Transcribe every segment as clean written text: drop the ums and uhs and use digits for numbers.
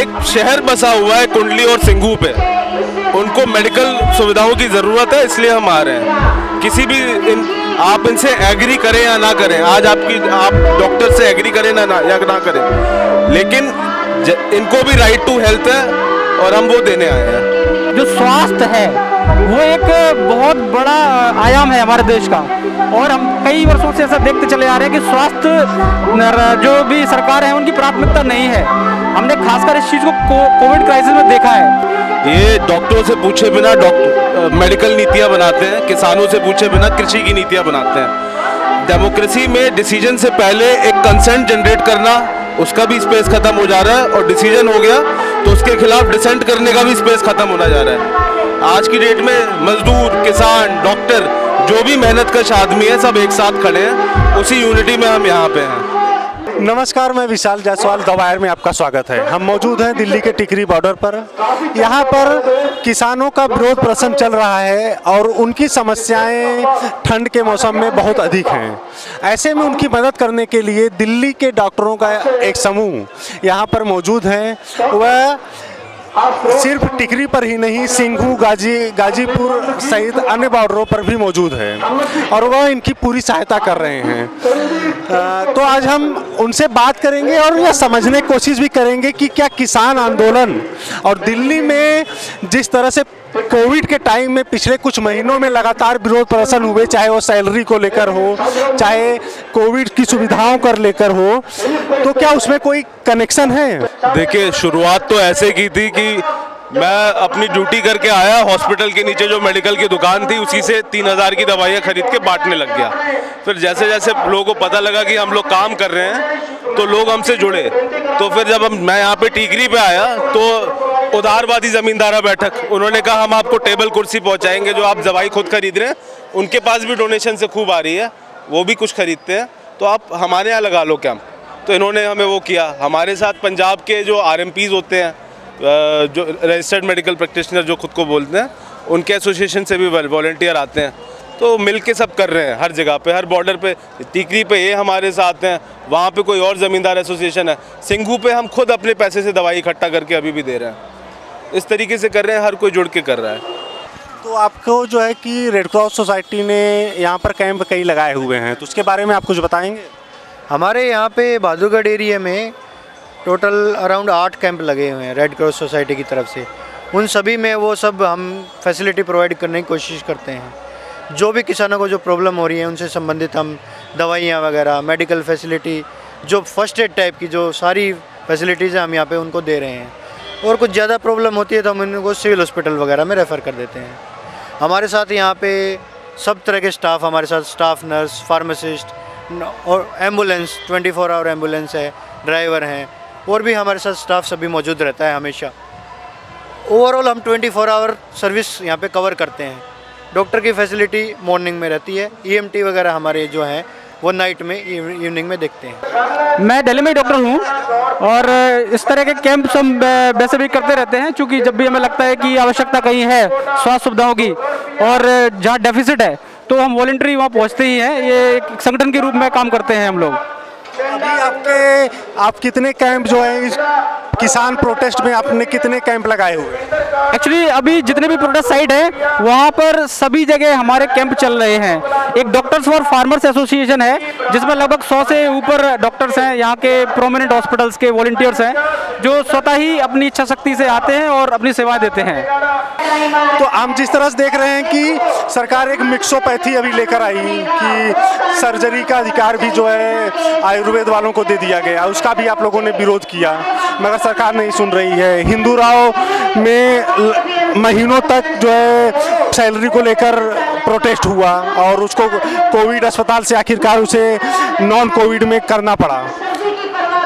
एक शहर बसा हुआ है कुंडली और सिंघू पे, उनको मेडिकल सुविधाओं की ज़रूरत है, इसलिए हम आ रहे हैं। किसी भी आप इनसे एग्री करें या ना करें, आज आप डॉक्टर से एग्री करें या ना करें, लेकिन इनको भी राइट टू हेल्थ है और हम वो देने आए हैं। जो स्वास्थ्य है वो एक बहुत बड़ा आयाम है हमारे देश का, और हम कई वर्षों से ऐसा देखते चले आ रहे हैं कि स्वास्थ्य जो भी सरकार है उनकी प्राथमिकता नहीं है। हमने खासकर इस चीज़ को कोविड क्राइसिस में देखा है। ये डॉक्टरों से पूछे बिना मेडिकल नीतियां बनाते हैं, किसानों से पूछे बिना कृषि की नीतियां बनाते हैं। डेमोक्रेसी में डिसीजन से पहले एक कंसेंट जनरेट करना, उसका भी स्पेस खत्म हो जा रहा है, और डिसीजन हो गया तो उसके खिलाफ डिसेंट करने का भी स्पेस खत्म होना जा रहा है। आज की डेट में मजदूर, किसान, डॉक्टर, जो भी मेहनतकश आदमी है, सब एक साथ खड़े हैं, उसी यूनिटी में हम यहाँ पे हैं। नमस्कार, मैं विशाल जायसवाल, द वायर में आपका स्वागत है। हम मौजूद हैं दिल्ली के टिकरी बॉर्डर पर। यहाँ पर किसानों का विरोध प्रदर्शन चल रहा है और उनकी समस्याएं ठंड के मौसम में बहुत अधिक हैं। ऐसे में उनकी मदद करने के लिए दिल्ली के डॉक्टरों का एक समूह यहाँ पर मौजूद है। वह सिर्फ टिकरी पर ही नहीं, सिंघू, गाजीपुर सहित अन्य बॉर्डरों पर भी मौजूद है और वह इनकी पूरी सहायता कर रहे हैं। तो आज हम उनसे बात करेंगे और यह समझने की कोशिश भी करेंगे कि क्या किसान आंदोलन और दिल्ली में जिस तरह से कोविड के टाइम में पिछले कुछ महीनों में लगातार विरोध प्रदर्शन हुए, चाहे वो सैलरी को लेकर हो, चाहे कोविड की सुविधाओं को लेकर हो, तो क्या उसमें कोई कनेक्शन है? देखिए, शुरुआत तो ऐसे की थी कि मैं अपनी ड्यूटी करके आया, हॉस्पिटल के नीचे जो मेडिकल की दुकान थी उसी से 3000 की दवाइयाँ खरीद के बांटने लग गया। फिर जैसे जैसे लोगों को पता लगा कि हम लोग काम कर रहे हैं तो लोग हमसे जुड़े। तो फिर जब मैं यहाँ पे टिकरी पे आया तो उदारवादी जमींदारा बैठक, उन्होंने कहा हम आपको टेबल कुर्सी पहुँचाएंगे, जो आप दवाई खुद खरीद रहे हैं उनके पास भी डोनेशन से खूब आ रही है, वो भी कुछ खरीदते हैं, तो आप हमारे यहाँ लगा लो कैंप। तो इन्होंने हमें वो किया। हमारे साथ पंजाब के जो RMPs होते हैं, जो रजिस्टर्ड मेडिकल प्रैक्टिशनर जो खुद को बोलते हैं, उनके एसोसिएशन से भी वॉलंटियर आते हैं। तो मिल के सब कर रहे हैं, हर जगह पे, हर बॉर्डर पे। टिकरी पे ये हमारे साथ हैं, वहाँ पे कोई और ज़मींदार एसोसिएशन है, सिंघू पे हम खुद अपने पैसे से दवाई इकट्ठा करके अभी भी दे रहे हैं। इस तरीके से कर रहे हैं, हर कोई जुड़ के कर रहा है। तो आपको जो है कि रेड क्रॉस सोसाइटी ने यहाँ पर कैंप कई लगाए हुए हैं, तो उसके बारे में आप कुछ बताएंगे? हमारे यहाँ पे बहादुरगढ़ एरिया में टोटल अराउंड 8 कैंप लगे हुए हैं रेड क्रॉस सोसाइटी की तरफ से। उन सभी में वो सब हम फैसिलिटी प्रोवाइड करने की कोशिश करते हैं। जो भी किसानों को जो प्रॉब्लम हो रही है उनसे संबंधित हम दवाइयाँ वगैरह, मेडिकल फैसिलिटी, जो फर्स्ट एड टाइप की जो सारी फैसिलिटीज़ हैं हम यहाँ पे उनको दे रहे हैं। और कुछ ज़्यादा प्रॉब्लम होती है तो हम उनको सिविल हॉस्पिटल वगैरह में रेफ़र कर देते हैं। हमारे साथ यहाँ पे सब तरह के स्टाफ, हमारे साथ स्टाफ, नर्स, फार्मासिस्ट और एम्बुलेंस, 24 आवर एम्बुलेंस है, ड्राइवर हैं, और भी हमारे साथ स्टाफ सभी मौजूद रहता है हमेशा। ओवरऑल हम 24 आवर सर्विस यहाँ पे कवर करते हैं। डॉक्टर की फैसिलिटी मॉर्निंग में रहती है, EMT वगैरह हमारे जो हैं वो नाइट में, इवनिंग में देखते हैं। मैं दिल्ली में डॉक्टर हूँ और इस तरह के कैंप हम वैसे भी करते रहते हैं, क्योंकि जब भी हमें लगता है कि आवश्यकता कहीं है स्वास्थ्य सुविधाओं की और जहाँ डेफिसिट है तो हम वॉलंटरी वहाँ पहुँचते ही हैं। ये एक संगठन के रूप में काम करते हैं हम लोग। अभी आप कितने कैंप जो है इस किसान प्रोटेस्ट में आपने कितने कैंप लगाए हुए? एक्चुअली अभी जितने भी प्रोटेस्ट साइट है वहाँ पर सभी जगह हमारे कैंप चल रहे हैं। एक डॉक्टर्स फॉर फार्मर्स एसोसिएशन है जिसमें लगभग 100 से ऊपर डॉक्टर्स हैं, यहाँ के प्रोमिनेंट हॉस्पिटल्स के वॉलंटियर्स हैं, जो स्वतः ही अपनी इच्छा शक्ति से आते हैं और अपनी सेवाएं देते हैं। तो हम जिस तरह से देख रहे हैं कि सरकार एक मिक्सोपैथी अभी लेकर आई कि सर्जरी का अधिकार भी जो है आयुर्वेद वालों को दे दिया गया, उसका भी आप लोगों ने विरोध किया, मगर सरकार नहीं सुन रही है। हिंदू राव में महीनों तक जो है सैलरी को लेकर प्रोटेस्ट हुआ और उसको कोविड अस्पताल से आखिरकार उसे नॉन कोविड में करना पड़ा।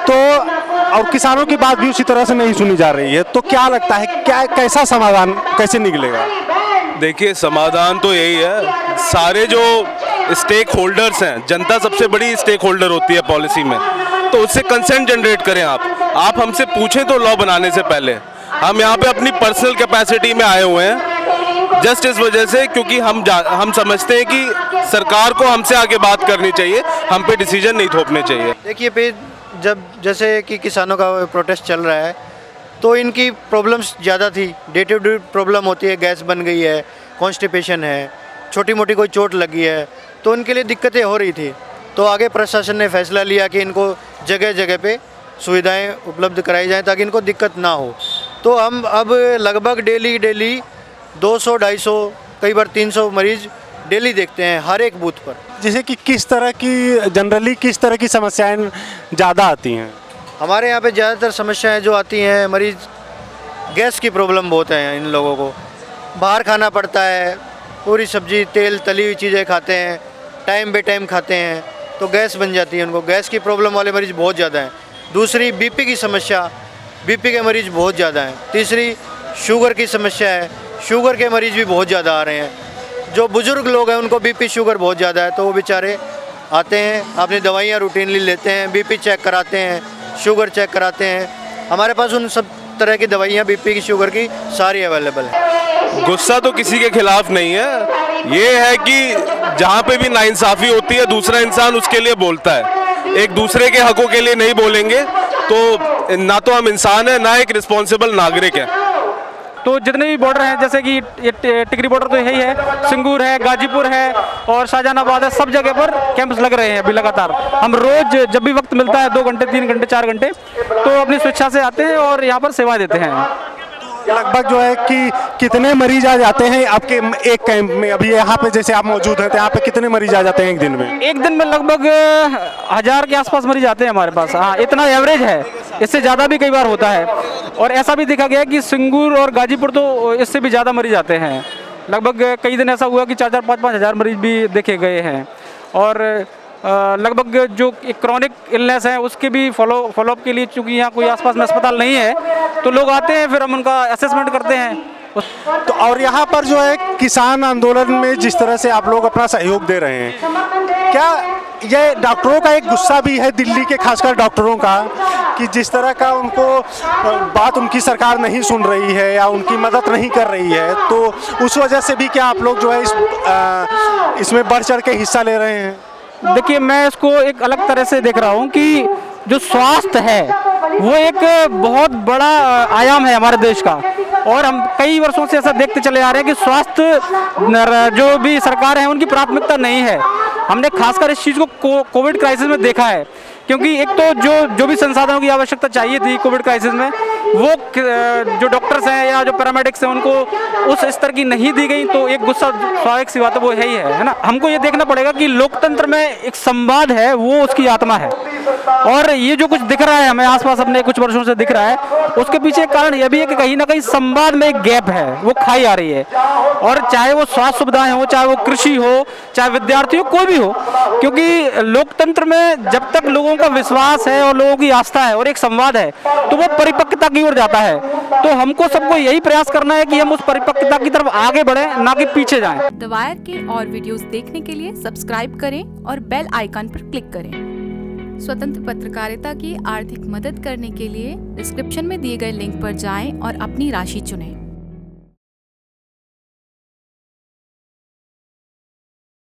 तो और किसानों की बात भी उसी तरह से नहीं सुनी जा रही है। तो क्या लगता है, क्या कैसा समाधान कैसे निकलेगा? देखिए, समाधान तो यही है, सारे जो स्टेक होल्डर्स हैं, जनता सबसे बड़ी स्टेक होल्डर होती है पॉलिसी में, तो उससे कंसेंट जनरेट करें। आप हमसे पूछें तो लॉ बनाने से पहले। हम यहाँ पे अपनी पर्सनल कैपेसिटी में आए हुए हैं जस्ट इस वजह से क्योंकि हम समझते हैं कि सरकार को हमसे आगे बात करनी चाहिए, हम पे डिसीजन नहीं थोपने चाहिए। देखिए, जब जैसे कि किसानों का प्रोटेस्ट चल रहा है तो इनकी प्रॉब्लम्स ज़्यादा थी, डे टू डे प्रॉब्लम होती है, गैस बन गई है, कॉन्स्टिपेशन है, छोटी मोटी कोई चोट लगी है, तो उनके लिए दिक्कतें हो रही थी। तो आगे प्रशासन ने फैसला लिया कि इनको जगह जगह पे सुविधाएं उपलब्ध कराई जाएं ताकि इनको दिक्कत ना हो। तो हम अब लगभग डेली 200-250 कई बार 300 मरीज़ डेली देखते हैं हर एक बूथ पर। जैसे कि किस तरह की समस्याएं ज़्यादा आती हैं? हमारे यहाँ पे ज़्यादातर समस्याएं जो आती हैं, मरीज़ गैस की प्रॉब्लम बहुत है। इन लोगों को बाहर खाना पड़ता है, पूरी सब्जी तेल तली हुई चीज़ें खाते हैं, टाइम बे टाइम खाते हैं, तो गैस बन जाती है उनको। गैस की प्रॉब्लम वाले मरीज़ बहुत ज़्यादा हैं। दूसरी बीपी की समस्या, बीपी के मरीज़ बहुत ज़्यादा हैं। तीसरी शुगर की समस्या है, शुगर के मरीज़ भी बहुत ज़्यादा आ रहे हैं। जो बुज़ुर्ग लोग हैं उनको बीपी शुगर बहुत ज़्यादा है, तो वो बेचारे आते हैं, अपनी दवाइयाँ रूटीनली लेते हैं, बीपी चेक कराते हैं, शुगर चेक कराते हैं। हमारे पास उन सब तरह की दवाइयाँ बीपी की शुगर की सारी अवेलेबल है। गुस्सा तो किसी के खिलाफ नहीं है, ये है कि जहाँ पे भी नाइंसाफ़ी होती है दूसरा इंसान उसके लिए बोलता है। एक दूसरे के हकों के लिए नहीं बोलेंगे तो ना तो हम इंसान हैं ना एक रिस्पॉन्सिबल नागरिक है। तो जितने भी बॉर्डर हैं, जैसे कि ये टिकरी बॉर्डर तो यही है, सिंगूर है, गाजीपुर है और शाहजहानाबाद है, सब जगह पर कैंप्स लग रहे हैं अभी लगातार। हम रोज़ जब भी वक्त मिलता है 2 घंटे 3 घंटे 4 घंटे तो अपनी स्वेच्छा से आते हैं और यहाँ पर सेवा देते हैं। लगभग जो है कि कितने मरीज आ जाते हैं आपके एक कैंप में? अभी यहाँ पे जैसे आप मौजूद हैं तो यहाँ पे कितने मरीज आ जाते हैं एक दिन में? एक दिन में लगभग 1000 के आसपास मरीज आते हैं हमारे पास। हाँ, इतना एवरेज है, इससे ज़्यादा भी कई बार होता है। और ऐसा भी देखा गया है कि सिंगूर और गाजीपुर तो इससे भी ज़्यादा मरीज आते हैं। लगभग कई दिन ऐसा हुआ कि 4-4 5-5 हज़ार मरीज भी देखे गए हैं। और लगभग जो एक क्रॉनिक इलनेस है उसके भी फॉलोअप के लिए, चूँकि यहाँ कोई आसपास में अस्पताल नहीं है, तो लोग आते हैं, फिर हम उनका असेसमेंट करते हैं। तो और यहाँ पर जो है किसान आंदोलन में जिस तरह से आप लोग अपना सहयोग दे रहे हैं, क्या ये डॉक्टरों का एक गुस्सा भी है दिल्ली के खासकर डॉक्टरों का कि जिस तरह का उनको बात उनकी सरकार नहीं सुन रही है या उनकी मदद नहीं कर रही है, तो उस वजह से भी क्या आप लोग जो है इसमें बढ़ चढ़ के हिस्सा ले रहे हैं? देखिए, मैं इसको एक अलग तरह से देख रहा हूँ कि जो स्वास्थ्य है वो एक बहुत बड़ा आयाम है हमारे देश का। और हम कई वर्षों से ऐसा देखते चले आ रहे हैं कि स्वास्थ्य जो भी सरकार है उनकी प्राथमिकता नहीं है। हमने खासकर इस चीज़ को कोविड क्राइसिस में देखा है, क्योंकि एक तो जो भी संसाधनों की आवश्यकता चाहिए थी कोविड क्राइसिस में, वो जो डॉक्टर्स हैं या जो पैरामेडिक्स हैं उनको उस स्तर की नहीं दी गई। तो एक गुस्सा स्वाभाविक सी बात है, वो है ना। हमको ये देखना पड़ेगा कि लोकतंत्र में एक संवाद है, वो उसकी आत्मा है। और ये जो कुछ दिख रहा है हमें आसपास अपने कुछ वर्षों से दिख रहा है, उसके पीछे एक कारण यह भी है कि कहीं ना कहीं संवाद में एक गैप है, वो खाई आ रही है। और चाहे वो स्वास्थ्य सुविधाएं हो, चाहे वो कृषि हो, चाहे विद्यार्थी हो, कोई भी हो, क्योंकि लोकतंत्र में जब तक लोगों का विश्वास है और लोगों की आस्था है और एक संवाद है तो वो परिपक्वता की ओर जाता है। तो हमको सबको यही प्रयास करना है कि हम उस परिपक्वता की तरफ आगे बढ़े, ना कि पीछे जाएं। द वायर के और वीडियोस देखने के लिए सब्सक्राइब करें और बेल आइकन पर क्लिक करें। स्वतंत्र पत्रकारिता की आर्थिक मदद करने के लिए डिस्क्रिप्शन में दिए गए लिंक पर जाएं और अपनी राशि चुनें।